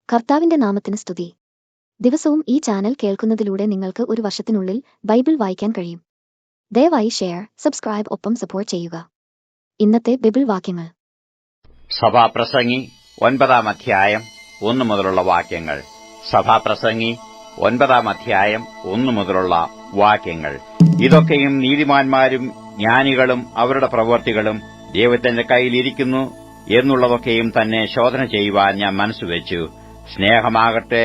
കർത്താവിന്റെ നാമത്തിന് സ്തുതി. ദിവസവും ഈ ചാനൽ കേൾക്കുന്നതിലൂടെ നിങ്ങൾക്ക് ഒരു വർഷത്തിനുള്ളിൽ ബൈബിൾ വായിക്കാൻ കഴിയും. ദയവായി ഷെയർ, സബ്സ്ക്രൈബ് ഒപ്പം സപ്പോർട്ട് ചെയ്യുക. ഇന്നത്തെ ബൈബിൾ വാക്യങ്ങൾ. സഭാപ്രസംഗി 9 അധ്യായം 1 മുതലുള്ള വാക്യങ്ങൾ. സഭാപ്രസംഗി 9 അധ്യായം 1 മുതലുള്ള വാക്യങ്ങൾ. ഇതൊക്കെയും നീതിമാന്മാരും ജ്ഞാനികളും അവരുടെ പ്രവൃത്തികളും ദൈവത്തിന്റെ കയ്യിലിരിക്കുന്നു എന്നുള്ളതൊക്കെയും തന്നെ ശോധന ചെയ്യുവാൻ ഞാൻ മനസ്സുവെച്ചു. സ്നേഹമാകട്ടെ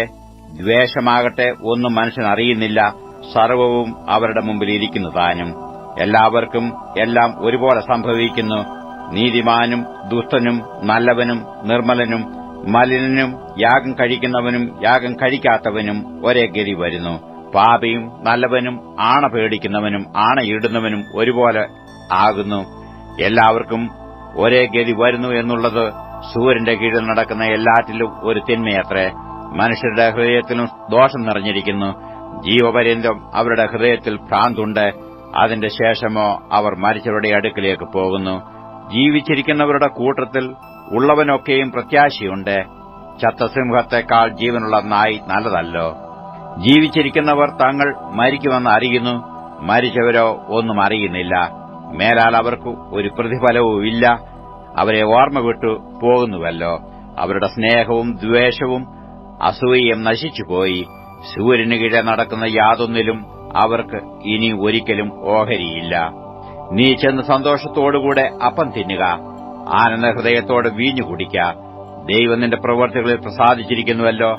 ദ്വേഷമാകട്ടെ ഒന്നും മനുഷ്യൻ അറിയുന്നില്ല, സർവവും അവരുടെ മുമ്പിൽ ഇരിക്കുന്നു താനും. എല്ലാവർക്കും എല്ലാം ഒരുപോലെ സംഭവിക്കുന്നു. നീതിമാനും ദുഷ്ടനും നല്ലവനും നിർമ്മലനും മലിനനും യാഗം കഴിക്കുന്നവനും യാഗം കഴിക്കാത്തവനും ഒരേ ഗതി വരുന്നു. പാപിയും നല്ലവനും ആണ പേടിക്കുന്നവനും ആണയിടുന്നവനും ഒരുപോലെ ആകുന്നു. എല്ലാവർക്കും ഒരേ ഗതി വരുന്നു എന്നുള്ളത് സൂര്യന്റെ കീഴിൽ നടക്കുന്ന എല്ലാറ്റിലും ഒരു തിന്മയത്രേ. മനുഷ്യരുടെ ഹൃദയത്തിലും ദോഷം നിറഞ്ഞിരിക്കുന്നു. ജീവപര്യന്തം അവരുടെ ഹൃദയത്തിൽ ഭ്രാന്തുണ്ട്. അതിന്റെ ശേഷമോ അവർ മരിച്ചവരുടെ അടുക്കിലേക്ക് പോകുന്നു. ജീവിച്ചിരിക്കുന്നവരുടെ കൂട്ടത്തിൽ ഉള്ളവനൊക്കെയും പ്രത്യാശയുണ്ട്. ചത്ത സിംഹത്തെക്കാൾ ജീവനുള്ള നായി നല്ലതല്ലോ. ജീവിച്ചിരിക്കുന്നവർ തങ്ങൾ മരിക്കുമെന്ന് അറിയുന്നു, മരിച്ചവരോ ഒന്നും അറിയുന്നില്ല. മേലാൽ അവർക്ക് ഒരു പ്രതിഫലവുമില്ല. അവരെ ഓർമ്മ വിട്ടു പോകുന്നുവല്ലോ. അവരുടെ സ്നേഹവും ദ്വേഷവും അസൂയയും നശിച്ചുപോയി. സൂര്യന് കീഴെ നടക്കുന്ന യാതൊന്നിലും അവർക്ക് ഇനി ഒരിക്കലും ഓഹരിയില്ല. നീ ചെന്ന് സന്തോഷത്തോടുകൂടെ അപ്പം തിന്നുക, ആനന്ദ ഹൃദയത്തോടെ വീഞ്ഞു കുടിക്ക. ദൈവം നിന്റെ പ്രവൃത്തികളിൽ പ്രസാദിച്ചിരിക്കുന്നുവല്ലോ.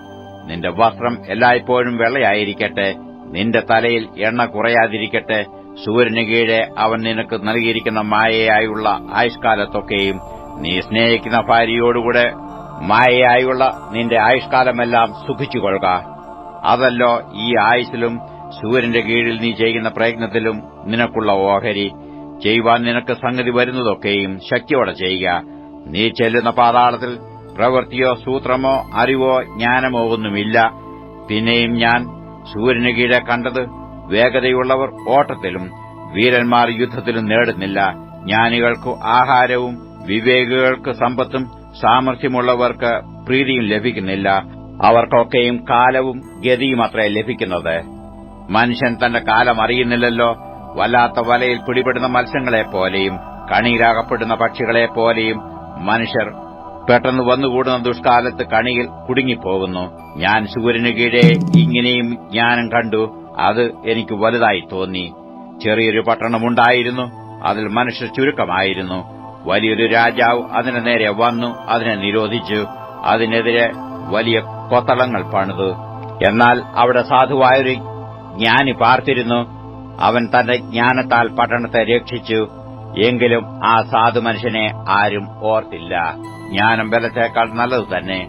നിന്റെ വസ്ത്രം എല്ലായ്പ്പോഴും വെള്ളയായിരിക്കട്ടെ, നിന്റെ തലയിൽ എണ്ണ കുറയാതിരിക്കട്ടെ. സൂര്യന് കീഴെ അവൻ നിനക്ക് നൽകിയിരിക്കുന്ന മായയായുള്ള ആയുഷ്കാലത്തൊക്കെയും നീ സ്നേഹിക്കുന്ന ഭാര്യയോടുകൂടെ മായയായുള്ള നിന്റെ ആയുഷ്കാലമെല്ലാം സുഖിച്ചുകൊള്ളുക. അതല്ലോ ഈ ആയുസ്സിലും സൂര്യന്റെ കീഴിൽ നീ ചെയ്യുന്ന പ്രയത്നത്തിലും നിനക്കുള്ള ഓഹരി. ചെയ്യുവാൻ നിനക്ക് സംഗതി വരുന്നതൊക്കെയും ശക്തിയോടെ ചെയ്യുക. നീ ചെല്ലുന്ന പാതാളത്തിൽ പ്രവൃത്തിയോ സൂത്രമോ അറിവോ ജ്ഞാനമോ ഒന്നുമില്ല. പിന്നെയും ഞാൻ സൂര്യന് കീഴെ കണ്ടത് വേഗതയുള്ളവർ ഓട്ടത്തിലും വീരന്മാർ യുദ്ധത്തിലും നേടുന്നില്ല. ജ്ഞാനികൾക്ക് ആഹാരവും വിവേകികൾക്ക് സമ്പത്തും സാമർഥ്യമുള്ളവർക്ക് പ്രീതിയും ലഭിക്കുന്നില്ല. അവർക്കൊക്കെയും കാലവും ഗതിയുമത്രേ ലഭിക്കുന്നത്. മനുഷ്യൻ തന്റെ കാലം അറിയുന്നില്ലല്ലോ. വല്ലാത്ത വലയിൽ പിടിപെടുന്ന മത്സ്യങ്ങളെപ്പോലെയും കണിയിലാകപ്പെടുന്ന പക്ഷികളെപ്പോലെയും മനുഷ്യർ പെട്ടെന്ന് വന്നുകൂടുന്ന ദുഷ്കാലത്ത് കണിയിൽ കുടുങ്ങിപ്പോകുന്നു. ഞാൻ സൂര്യന് കീഴെ ഇങ്ങനെയും ജ്ഞാനം കണ്ടു. അത് എനിക്ക് വലുതായി തോന്നി. ചെറിയൊരു പട്ടണമുണ്ടായിരുന്നു, അതിൽ മനുഷ്യർ ചുരുക്കമായിരുന്നു. വലിയൊരു രാജാവ് അതിന്റെ നേരെ വന്നു അതിനെ നിരോധിച്ചു. അതിനെതിരെ വലിയ കൊത്തളങ്ങൾ പണിതു. എന്നാൽ അവിടെ സാധുവായൊരു ജ്ഞാനി പാർത്തിരുന്നു. അവൻ തന്റെ ജ്ഞാനത്താൽ പട്ടണത്തെ രക്ഷിച്ചു. എങ്കിലും ആ സാധു മനുഷ്യനെ ആരും ഓർത്തില്ല. ജ്ഞാനം ബലത്തേക്കാൾ നല്ലത് തന്നെ,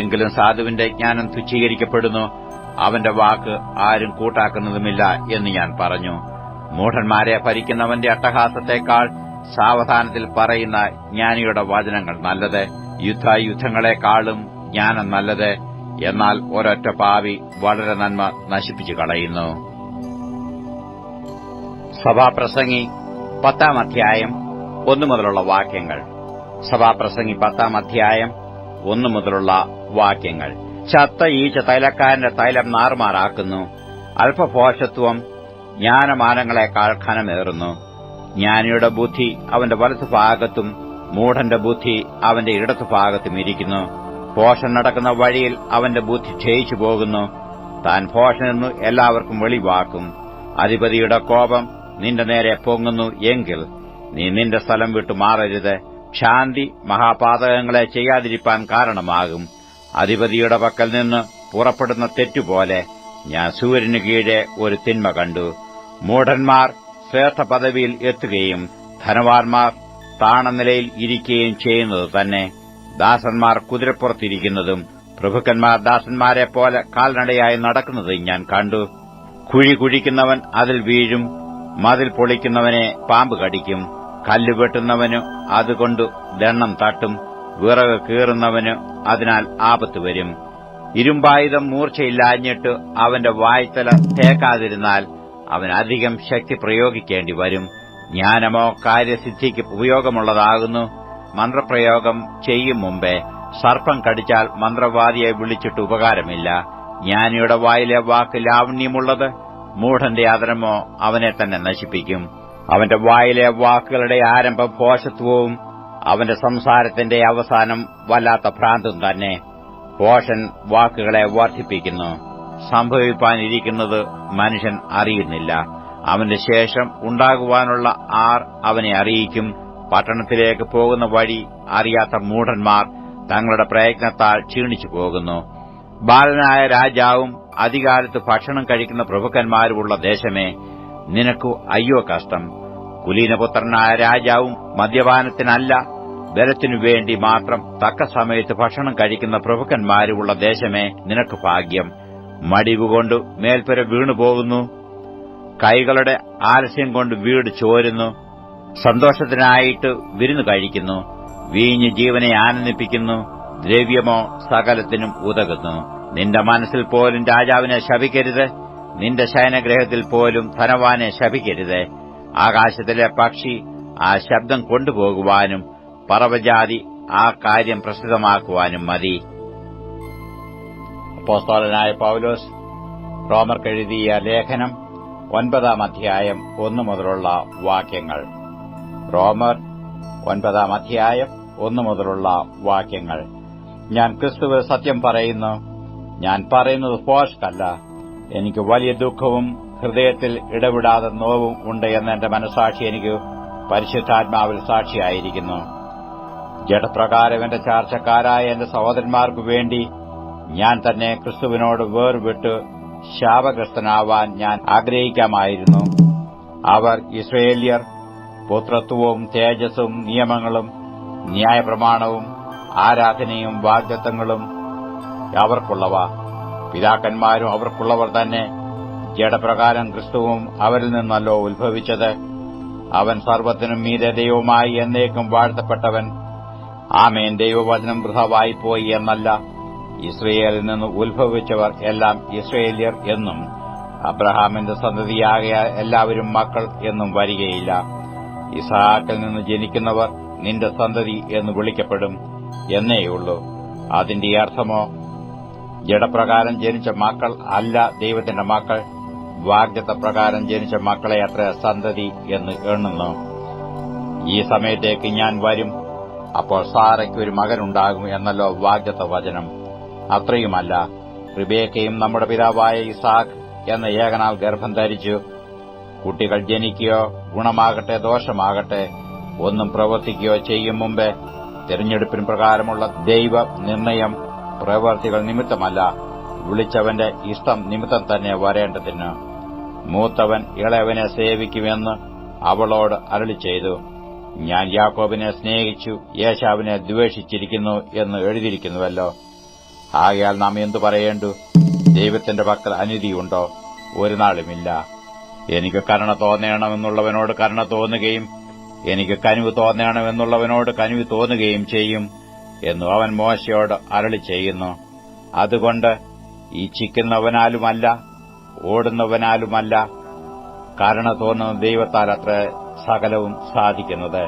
എങ്കിലും സാധുവിന്റെ ജ്ഞാനം തുച്ഛീകരിക്കപ്പെടുന്നു. അവന്റെ വാക്ക് ആരും കൂട്ടാക്കുന്നതുമില്ല എന്ന് ഞാൻ പറഞ്ഞു. മൂഢന്മാരെ ഭരിക്കുന്നവന്റെ അട്ടഹാസത്തെക്കാൾ സാവധാനത്തിൽ പറയുന്ന ജ്ഞാനിയുടെ വചനങ്ങൾ നല്ലത്. യുദ്ധങ്ങളെക്കാളും ജ്ഞാനം നല്ലത്. എന്നാൽ ഒരൊറ്റ പാവി വളരെ നന്മ നശിപ്പിച്ചു കളയുന്നു. സഭാപ്രസംഗി 10 അധ്യായം 1 മുതലുള്ള വാക്യങ്ങൾ. സഭാപ്രസംഗി 10 അധ്യായം 1 മുതലുള്ള വാക്യങ്ങൾ. ചത്ത ഈച്ച തൈലക്കാരന്റെ തൈലം നാറുമാറാക്കുന്നു. അല്പഭോഷത്വം ജ്ഞാനമാനങ്ങളെക്കാൾ ഘനമേറുന്നു. ജ്ഞാനിയുടെ ബുദ്ധി അവന്റെ വലത്തുഭാഗത്തും മൂഢന്റെ ബുദ്ധി അവന്റെ ഇടത്തുഭാഗത്തും ഇരിക്കുന്നു. ഭോഷൻ നടക്കുന്ന വഴിയിൽ അവന്റെ ബുദ്ധി ക്ഷയിച്ചു പോകുന്നു. താൻ ഭോഷനെന്നു എല്ലാവർക്കും വെളിവാക്കും. അധിപതിയുടെ കോപം നിന്റെ നേരെ പൊങ്ങുന്നു എങ്കിൽ നീ നിന്റെ സ്ഥലം വിട്ടു മാറരുത്. ശാന്തി മഹാപാതകങ്ങളെ ചെയ്യാതിരിപ്പാൻ കാരണമാകും. അധിപതിയുടെ പക്കൽ നിന്ന് പുറപ്പെടുന്ന തെറ്റുപോലെ ഞാൻ സൂര്യന് കീഴെ ഒരു തിന്മ കണ്ടു. മൂഢന്മാർ ശ്രേഷ്ഠ പദവിയിൽ എത്തുകയും ധനവാന്മാർ താണനിലയിൽ ഇരിക്കുകയും ചെയ്യുന്നത് തന്നെ. ദാസന്മാർ കുതിരപ്പുറത്തിരിക്കുന്നതും പ്രഭുക്കന്മാർ ദാസന്മാരെപ്പോലെ കാൽനടയായി നടക്കുന്നതും ഞാൻ കണ്ടു. കുഴി കുഴിക്കുന്നവൻ അതിൽ വീഴും. മതിൽ പൊളിക്കുന്നവനെ പാമ്പ് കടിക്കും. കല്ല് വെട്ടുന്നവന് അതുകൊണ്ട് ദണ്ണം തട്ടും. വിറക് കീറുന്നവന് അതിനാൽ ആപത്ത് വരും. ഇരുമ്പായുധം മൂർച്ചയില്ലാഞ്ഞിട്ട് അവന്റെ വായ്ത്തല തേക്കാതിരുന്നാൽ അവൻ അധികം ശക്തി പ്രയോഗിക്കേണ്ടി വരും. ജ്ഞാനമോ കാര്യസിദ്ധിക്ക് ഉപയോഗമുള്ളതാകുന്നു. മന്ത്രപ്രയോഗം ചെയ്യും മുമ്പേ സർപ്പം കടിച്ചാൽ മന്ത്രവാദിയെ വിളിച്ചിട്ട് ഉപകാരമില്ല. ജ്ഞാനിയുടെ വായിലെ വാക്ക് ലാവണ്യമുള്ളത്, മൂഢന്റെ അധരമോ അവനെ തന്നെ നശിപ്പിക്കും. അവന്റെ വായിലെ വാക്കുകളുടെ ആരംഭം ഭോഷത്വവും അവന്റെ സംസാരത്തിന്റെ അവസാനം വല്ലാത്ത ഭ്രാന്തും തന്നെ. ഭോഷൻ വാക്കുകളെ വർദ്ധിപ്പിക്കുന്നു. സംഭവിപ്പാനിരിക്കുന്നത് മനുഷ്യൻ അറിയുന്നില്ല. അവന്റെ ശേഷം ഉണ്ടാകുവാനുള്ള ആർ അവനെ അറിയിക്കും. പട്ടണത്തിലേക്ക് പോകുന്ന വഴി അറിയാത്ത മൂഢന്മാർ തങ്ങളുടെ പ്രയത്നത്താൽ ക്ഷീണിച്ചു പോകുന്നു. ബാലനായ രാജാവും അധികാലത്ത് ഭക്ഷണം കഴിക്കുന്ന പ്രഭുക്കന്മാരുമുള്ള ദേശമേ, നിനക്കു അയ്യോ കഷ്ടം. കുലീനപുത്രനായ രാജാവും മദ്യപാനത്തിനല്ല, ബലത്തിനു വേണ്ടി മാത്രം തക്ക സമയത്ത് ഭക്ഷണം കഴിക്കുന്ന പ്രഭുക്കന്മാരുമുള്ള ദേശമേ, നിനക്ക് ഭാഗ്യം. മടിവുകൊണ്ട് മേൽപ്പുര വീണുപോകുന്നു, കൈകളുടെ ആലസ്യം കൊണ്ട് വീട് ചോരുന്നു. സന്തോഷത്തിനായിട്ട് വിരുന്നു കഴിക്കുന്നു, വീഞ്ഞ് ജീവനെ ആനന്ദിപ്പിക്കുന്നു, ദ്രവ്യമോ സകലത്തിനും ഉതകുന്നു. നിന്റെ മനസ്സിൽ പോലും രാജാവിനെ ശപിക്കരുത്, നിന്റെ ശയനഗ്രഹത്തിൽ പോലും ധനവാനെ ശപിക്കരുത്. ആകാശത്തിലെ പക്ഷി ആ ശബ്ദം കൊണ്ടുപോകുവാനും പറവജാതി ആ കാര്യം പ്രസിദ്ധമാക്കുവാനും മതി. അപ്പോസ്തലനായ പൗലോസ് റോമർക്കെഴുതിയ ലേഖനം 9-ാം അധ്യായം 1 മുതലുള്ള വാക്യങ്ങൾ. റോമർ 9-ാം അധ്യായം 1 മുതലുള്ള വാക്യങ്ങൾ. ഞാൻ ക്രിസ്തുവിൽ സത്യം പറയുന്നു, ഞാൻ പറയുന്നത് ഭോഷ്കല്ല. എനിക്ക് വലിയ ദുഃഖവും ഹൃദയത്തിൽ ഇടവിടാതെ നോവും ഉണ്ട് എന്ന് എന്റെ മനസ്സാക്ഷി എനിക്ക് പരിശുദ്ധാത്മാവിൽ സാക്ഷിയായിരിക്കുന്നു. ജഡപ്രകാരം എന്റെ ചാർച്ചക്കാരായ എന്റെ സഹോദരന്മാർക്കു വേണ്ടി ഞാൻ തന്നെ ക്രിസ്തുവിനോട് വേർവിട്ട് ശാപഗ്രസ്തനാവാൻ ഞാൻ ആഗ്രഹിക്കാമായിരുന്നു. അവർ ഇസ്രയേല്യർ, പുത്രത്വവും തേജസ്സും നിയമങ്ങളും ന്യായപ്രമാണവും ആരാധനയും വാഗ്ദത്തങ്ങളും അവർക്കുള്ളവ. പിതാക്കന്മാരും അവർക്കുള്ളവർ തന്നെ. ജഡപ്രകാരം ക്രിസ്തുവും അവരിൽ നിന്നല്ലോ ഉത്ഭവിച്ചത്. അവൻ സർവ്വത്തിനും മീതെ ദൈവമായി എന്നേക്കും വാഴ്ത്തപ്പെട്ടവൻ. ആമേൻ. ദൈവവചനം വൃഥാവായിപ്പോയി എന്നല്ല, ഇസ്രയേലിൽ നിന്ന് ഉത്ഭവിച്ചവർ എല്ലാം ഇസ്രയേല്യർ എന്നും അബ്രഹാമിന്റെ സന്തതിയാകയ എല്ലാവരും മക്കൾ എന്നും വരികയില്ല. ഇസ്ഹാക്കിൽ നിന്ന് ജനിക്കുന്നവർ നിന്റെ സന്തതി എന്ന് വിളിക്കപ്പെടും എന്നേയുള്ളൂ. അതിന്റെ അർത്ഥമോ, ജഡപ്രകാരം ജനിച്ച മക്കൾ അല്ല ദൈവത്തിന്റെ മക്കൾ, വാഗ്ദത്തപ്രകാരം ജനിച്ച മക്കളെ അത്ര സന്തതി എന്ന് എണ്ണുന്നു. ഈ സമയത്തേക്ക് ഞാൻ വരും, അപ്പോൾ സാറയ്ക്ക് ഒരു മകനുണ്ടാകും എന്നല്ലോ വാഗ്ദത്ത വചനം. അത്രയുമല്ല, റിബേക്കയും നമ്മുടെ പിതാവായ ഇസാക്ക് എന്ന ഏകനാൽ ഗർഭം ധരിച്ചു. കുട്ടികൾ ജനിക്കുകയോ ഗുണമാകട്ടെ ദോഷമാകട്ടെ ഒന്നും പ്രവർത്തിക്കുകയോ ചെയ്യും മുമ്പേ തിരഞ്ഞെടുപ്പിന് പ്രകാരമുള്ള ദൈവ നിർണയം പ്രവൃത്തികൾ നിമിത്തമല്ല, വിളിച്ചവന്റെ ഇഷ്ടം നിമിത്തം തന്നെ വരേണ്ടതിന്. മൂത്തവൻ ഇളയവനെ സേവിക്കുമെന്ന് അവളോട് അരുളി ചെയ്തു. ഞാൻ യാക്കോബിനെ സ്നേഹിച്ചു, ഏശാവിനെ ദ്വേഷിച്ചിരിക്കുന്നു എന്ന് എഴുതിയിരിക്കുന്നുവല്ലോ. ആകയാൽ നാം എന്തു പറയേണ്ടു? ദൈവത്തിന്റെ പക്കൽ അനീതിയുണ്ടോ? ഒരു നാളുമില്ല. എനിക്ക് കരുണ തോന്നണമെന്നുള്ളവനോട് കരുണ തോന്നുകയും എനിക്ക് കനിവ് തോന്നണമെന്നുള്ളവനോട് കനിവ് തോന്നുകയും ചെയ്യും എന്നു അവൻ മോശയോട് അരുളി ചെയ്യുന്നു. അതുകൊണ്ട് ഇച്ഛിക്കുന്നവനാലുമല്ല, ഓടുന്നവനാലുമല്ല, കരുണ തോന്നുന്ന ദൈവത്താൽ അത്ര സകലവും സാധിക്കുന്നത്.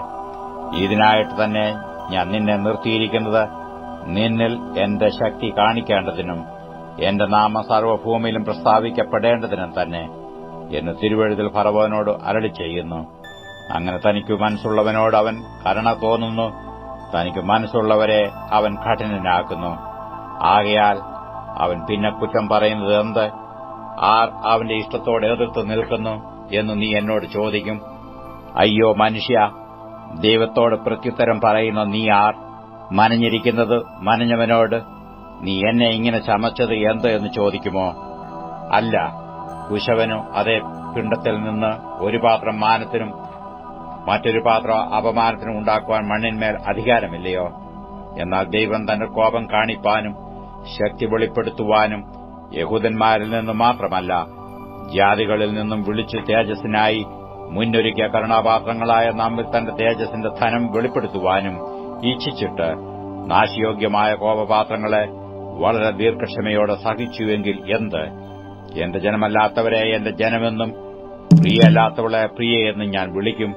ഇതിനായിട്ട് തന്നെ ഞാൻ നിന്നെ നിർത്തിയിരിക്കുന്നത്, നിന്നിൽ എന്റെ ശക്തി കാണിക്കേണ്ടതിനും എന്റെ നാമം സർവ്വഭൂമിയിലും പ്രസ്താവിക്കപ്പെടേണ്ടതിനും തന്നെ എന്ന് തിരുവെഴുത്തിൽ ഫറവോനോട് അരുളി ചെയ്യുന്നു. അങ്ങനെ തനിക്ക് മനസ്സുള്ളവനോട് അവൻ കരുണ തോന്നുന്നു, തനിക്ക് മനസ്സുള്ളവരെ അവൻ കഠിനനാക്കുന്നു. ആകയാൽ അവൻ പിന്നെ കുറ്റം പറയുന്നത് എന്ത്? ആർ അവന്റെ ഇഷ്ടത്തോട് എതിർത്ത് നിൽക്കുന്നു എന്ന് നീ എന്നോട് ചോദിക്കും. അയ്യോ മനുഷ്യ, ദൈവത്തോട് പ്രത്യുത്തരം പറയുന്ന നീ ആർ? മനഞ്ഞിരിക്കുന്നത് മനഞ്ഞവനോട് നീ എന്നെ ഇങ്ങനെ ചമച്ചത് എന്ത് എന്ന് ചോദിക്കുമോ? അല്ല, കുശവനു അതേ പിണ്ഡത്തിൽ നിന്ന് ഒരു പാത്രം മാനത്തിനും മറ്റൊരു പാത്രം അപമാനത്തിനും ഉണ്ടാക്കുവാൻ മണ്ണിന്മേൽ അധികാരമില്ലയോ? എന്നാൽ ദൈവം തന്റെ കോപം കാണിപ്പാനും ശക്തി വെളിപ്പെടുത്തുവാനും യഹൂദന്മാരിൽ നിന്ന് മാത്രമല്ല, ജാതികളിൽ നിന്നും വിളിച്ചു തേജസ്സിനായി മുന്നൊരുക്കിയ കരുണാപാത്രങ്ങളായ നമ്മിൽ തന്റെ തേജസ്സിന്റെ ധനം വെളിപ്പെടുത്തുവാനും ഇച്ഛിച്ചിട്ട് നാശയോഗ്യമായ കോപപാത്രങ്ങളെ വളരെ ദീർഘക്ഷമയോടെ സഹിച്ചുവെങ്കിൽ എന്ത്? എന്റെ ജനമല്ലാത്തവരെ എന്റെ ജനമെന്നും പ്രിയല്ലാത്തവളെ പ്രിയയെന്നും ഞാൻ വിളിക്കും.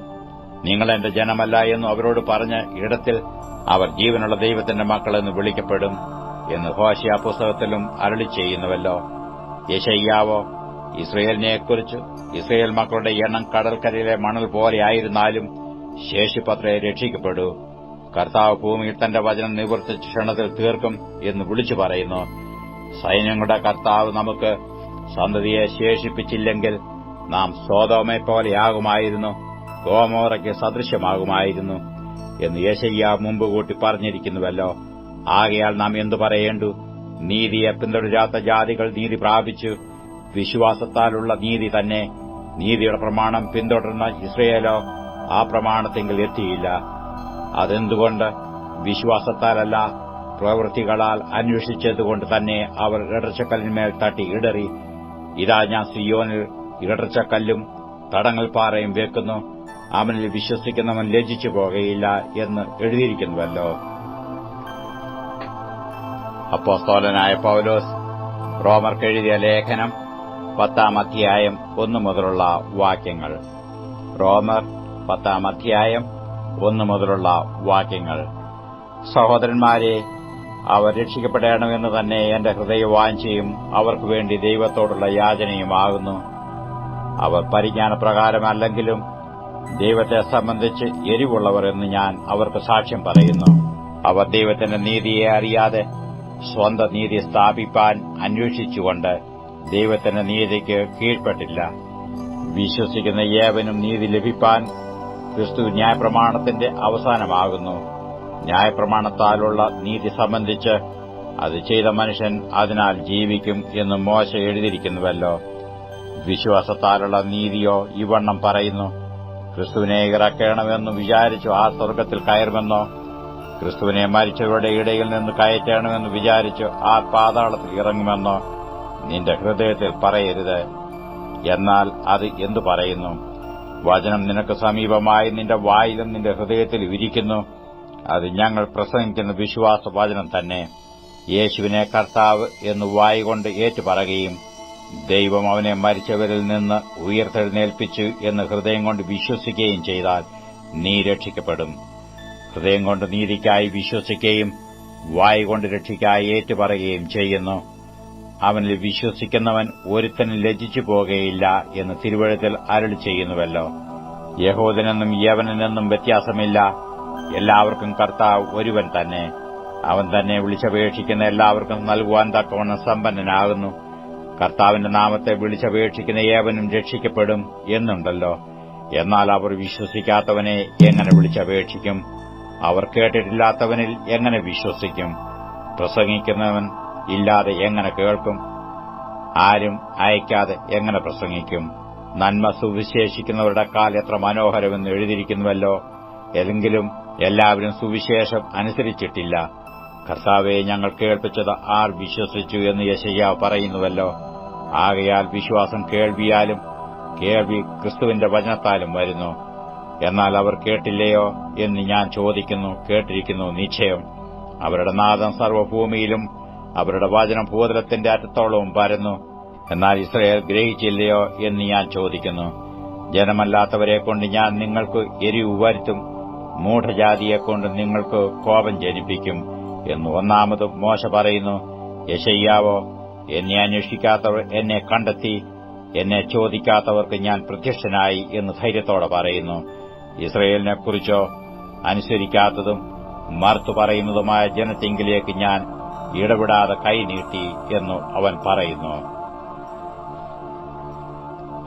നിങ്ങൾ എന്റെ ജനമല്ല എന്നു അവരോട് പറഞ്ഞ ഇടത്തിൽ അവർ ജീവനുള്ള ദൈവത്തിന്റെ മക്കളെന്ന് വിളിക്കപ്പെടും എന്ന് ഹോശേയ പുസ്തകത്തിലും അരുളിച്ചെയ്യുന്നുവല്ലോ. യെശയ്യാവോ ഇസ്രയേലിനെക്കുറിച്ച്, ഇസ്രയേൽ മക്കളുടെ എണ്ണം കടൽക്കരയിലെ മണൽ പോലെയായിരുന്നാലും ശേഷിപ്പത്രേ രക്ഷിക്കപ്പെടൂ. കർത്താവ് ഭൂമിയിൽ തന്റെ വചനം നിവർത്തിച്ച ക്ഷണത്തിൽ തീർക്കും എന്ന് വിളിച്ചു പറയുന്നു. സൈന്യങ്ങളുടെ കർത്താവ് നമുക്ക് സന്തതിയെ ശേഷിപ്പിച്ചില്ലെങ്കിൽ നാം സോദോമെ പോലെയാകുമായിരുന്നു, ഗോമോറയ്ക്ക് സദൃശ്യമാകുമായിരുന്നു എന്ന് യെശയ്യാവ് മുമ്പ് കൂട്ടി പറഞ്ഞിരിക്കുന്നുവല്ലോ. ആകയാൽ നാം എന്തു പറയേണ്ടു? നീതിയെ പിന്തുടരാത്ത ജാതികൾ നീതി പ്രാപിച്ചു. വിശ്വാസത്താലുള്ള നീതി തന്നെ. നീതിയുടെ പ്രമാണം പിന്തുടർന്ന ഇസ്രയേലോ ആ പ്രമാണത്തെങ്കിൽ എത്തിയില്ല. അതെന്തുകൊണ്ട്? വിശ്വാസത്താലല്ല, പ്രവൃത്തികളാൽ അന്വേഷിച്ചതുകൊണ്ട് തന്നെ അവർ ഇടർച്ചക്കല്ലിന്മേൽ തട്ടി ഇടറി. ഇതാ ഞാൻ സിയോനിൽ ഇടർച്ചക്കല്ലും തടങ്ങൽ പാറയും വെക്കുന്നു, അവനിൽ വിശ്വസിക്കുന്നവൻ ലജ്ജിച്ചു പോകുകയില്ല എന്ന് എഴുതിയിരിക്കുന്നുവല്ലോ. അപ്പോസ്തലനായ പൗലോസ് റോമർക്കെഴുതിയ ലേഖനം 10-ാം അധ്യായം 1 മുതലുള്ള വാക്യങ്ങൾ. റോമർ 10-ാം അധ്യായം 1 മുതലുള്ള വാക്യങ്ങൾ. സഹോദരന്മാരെ, അവർ രക്ഷിക്കപ്പെടണമെന്ന് തന്നെ എന്റെ ഹൃദയവാഞ്ഛയും അവർക്കു വേണ്ടി ദൈവത്തോടുള്ള യാചനയുമാകുന്നു. അവർ പരിജ്ഞാനപ്രകാരമല്ലെങ്കിലും ദൈവത്തെ സംബന്ധിച്ച് എരിവുള്ളവർ എന്ന് ഞാൻ അവർക്ക് സാക്ഷ്യം പറയുന്നു. അവർ ദൈവത്തിന്റെ നീതിയെ അറിയാതെ സ്വന്തം നീതി സ്ഥാപിപ്പാൻ അന്വേഷിച്ചുകൊണ്ട് ദൈവത്തിന്റെ നീതിക്ക് കീഴ്പ്പെട്ടില്ല. വിശ്വസിക്കുന്ന ഏവനും നീതി ലഭിപ്പാൻ ക്രിസ്തു ന്യായപ്രമാണത്തിന്റെ അവസാനമാകുന്നു. ന്യായപ്രമാണത്താലുള്ള നീതി സംബന്ധിച്ച് അത് ചെയ്ത മനുഷ്യൻ അതിനാൽ ജീവിക്കും എന്ന് മോശെ എഴുതിയിരിക്കുന്നുവല്ലോ. വിശ്വാസത്താലുള്ള നീതിയോ ഇവണ്ണം പറയുന്നു: ക്രിസ്തുവിനെ ഇറക്കണമെന്ന് വിചാരിച്ചു ആ സ്വർഗ്ഗത്തിൽ കയറുമെന്നോ, ക്രിസ്തുവിനെ മരിച്ചവരുടെ ഇടയിൽ നിന്ന് കയറ്റണമെന്ന് വിചാരിച്ചു ആ പാതാളത്തിൽ ഇറങ്ങുമെന്നോ നിന്റെ ഹൃദയത്തിൽ പറയരുത്. എന്നാൽ അത് എന്തു പറയുന്നു? വചനം നിനക്ക് സമീപമായി നിന്റെ വായിലും നിന്റെ ഹൃദയത്തിലും ഇരിക്കുന്നു. അത് ഞങ്ങൾ പ്രസംഗിക്കുന്ന വിശ്വാസവചനം തന്നെ. യേശുവിനെ കർത്താവ് എന്ന് വായികൊണ്ട് ഏറ്റുപറയുകയും ദൈവം അവനെ മരിച്ചവരിൽ നിന്ന് ഉയർത്തെഴുന്നേൽപ്പിച്ചു എന്ന് ഹൃദയം കൊണ്ട് വിശ്വസിക്കുകയും ചെയ്താൽ നീ രക്ഷിക്കപ്പെടും. ഹൃദയം കൊണ്ട് നീതിക്കായി വിശ്വസിക്കുകയും വായികൊണ്ട് രക്ഷയ്ക്കായി ഏറ്റുപറയുകയും ചെയ്യുന്നു. അവനിൽ വിശ്വസിക്കുന്നവൻ ഒരുത്തനും ലജ്ജിച്ചു പോകുകയില്ല എന്ന് തിരുവെഴുത്തിൽ അരുളി ചെയ്യുന്നുവല്ലോ. യഹൂദനെന്നും യവനനെന്നും വ്യത്യാസമില്ല, എല്ലാവർക്കും കർത്താവ് ഒരുവൻ തന്നെ. അവൻ തന്നെ വിളിച്ചപേക്ഷിക്കുന്ന എല്ലാവർക്കും നൽകുവാൻ തക്കവണ്ണം സമ്പന്നനാകുന്നു. കർത്താവിന്റെ നാമത്തെ വിളിച്ചപേക്ഷിക്കുന്ന ഏവനും രക്ഷിക്കപ്പെടും എന്നുണ്ടല്ലോ. എന്നാൽ അവർ വിശ്വസിക്കാത്തവനെ എങ്ങനെ വിളിച്ചപേക്ഷിക്കും? അവർ കേട്ടിട്ടില്ലാത്തവനിൽ എങ്ങനെ വിശ്വസിക്കും? പ്രസംഗിക്കുന്നവൻ ഇല്ലാതെ എങ്ങനെ കേൾക്കും? ആരും അയക്കാതെ എങ്ങനെ പ്രസംഗിക്കും? നന്മ സുവിശേഷിക്കുന്നവരുടെ കാൽ എത്ര മനോഹരമെന്ന് എഴുതിയിരിക്കുന്നുവല്ലോ. എങ്കിലും എല്ലാവരും സുവിശേഷം അനുസരിച്ചിട്ടില്ല. കർത്താവെ, ഞങ്ങൾ കേൾപ്പിച്ചത് ആർ വിശ്വസിച്ചു എന്ന് യെശയ്യാവ് പറയുന്നുവല്ലോ. ആകയാൽ വിശ്വാസം കേൾവിയാലും കേൾവി ക്രിസ്തുവിന്റെ വചനത്താലും വരുന്നു. എന്നാൽ അവർ കേട്ടില്ലയോ എന്ന് ഞാൻ ചോദിക്കുന്നു. കേട്ടിരിക്കുന്നു നിശ്ചയം. അവരുടെ നാദം സർവ്വഭൂമിയിലും അവരുടെ വചനം ഭൂതലത്തിന്റെ അറ്റത്തോളവും പരന്നു. എന്നാൽ ഇസ്രായേൽ ഗ്രഹിച്ചില്ലയോ എന്ന് ഞാൻ ചോദിക്കുന്നു. ജനമല്ലാത്തവരെക്കൊണ്ട് ഞാൻ നിങ്ങൾക്ക് എരിവ് വരുത്തും, മൂഢജാതിയെക്കൊണ്ട് നിങ്ങൾക്ക് കോപം ജനിപ്പിക്കും എന്ന് ഒന്നാമതും മോശ പറയുന്നു. യെശയ്യാവോ, എന്നെ അന്വേഷിക്കാത്തവർ എന്നെ കണ്ടെത്തി, എന്നെ ചോദിക്കാത്തവർക്ക് ഞാൻ പ്രത്യക്ഷനായി എന്ന് ധൈര്യത്തോടെ പറയുന്നു. ഇസ്രയേലിനെക്കുറിച്ചോ അനുസരിക്കാത്തതും മറുത്തു പറയുന്നതുമായ ജനത്തിങ്കിലേക്ക് ഞാൻ ഇടപെടാതെ കൈനീട്ടി എന്നു അവൻ പറയുന്നു.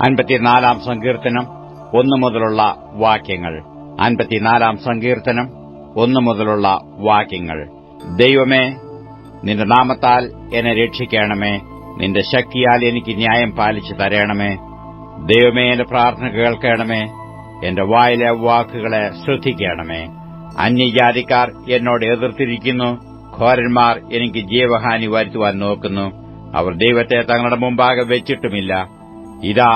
54-ാം സങ്കീർത്തനം 1 മുതലുള്ള വാക്യങ്ങൾ. 54-ാം സങ്കീർത്തനം 1 മുതലുള്ള വാക്യങ്ങൾ. ദൈവമേ, നിന്റെ നാമത്താൽ എന്നെ രക്ഷിക്കണമേ. നിന്റെ ശക്തിയാൽ എനിക്ക് ന്യായം പാലിച്ചു തരണമേ. ദൈവമേ, എന്റെ പ്രാർത്ഥന കേൾക്കണമേ. എന്റെ വായിലെ വാക്കുകളെ ശ്രദ്ധിക്കണമേ. അന്യജാതിക്കാർ എന്നോട് എതിർത്തിരിക്കുന്നു. ഘോരന്മാർ എനിക്ക് ജീവഹാനി വരുത്തുവാൻ നോക്കുന്നു. അവർ ദൈവത്തെ തങ്ങളുടെ മുമ്പാകെ വെച്ചിട്ടുമില്ല. ഇതാ,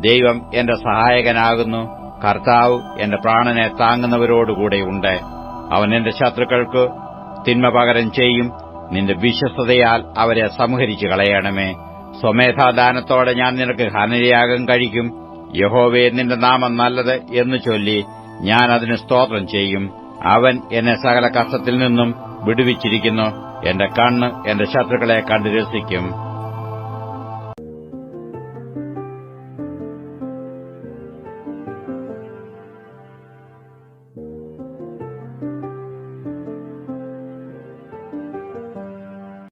ദൈവം എന്റെ സഹായകനാകുന്നു. കർത്താവ് എന്റെ പ്രാണനെ താങ്ങുന്നവരോടുകൂടെയുണ്ട്. അവൻ എന്റെ ശത്രുക്കൾക്ക് തിന്മ പകരം ചെയ്യും. നിന്റെ വിശ്വസ്തതയാൽ അവരെ സംഹരിച്ചു കളയണമേ. സ്വമേധാദാനത്തോടെ ഞാൻ നിനക്ക് ഹനനയാഗം കഴിക്കും. യഹോവേ, നിന്റെ നാമം നല്ലത് എന്ന് ചൊല്ലി ഞാൻ അതിന് സ്തോത്രം ചെയ്യും. അവൻ എന്നെ സകല കഷ്ടത്തിൽ നിന്നും വിടുവിച്ചിരിക്കുന്നു. എന്റെ കണ്ണ് എന്റെ ശത്രുക്കളെ കണ്ടു രസിക്കും.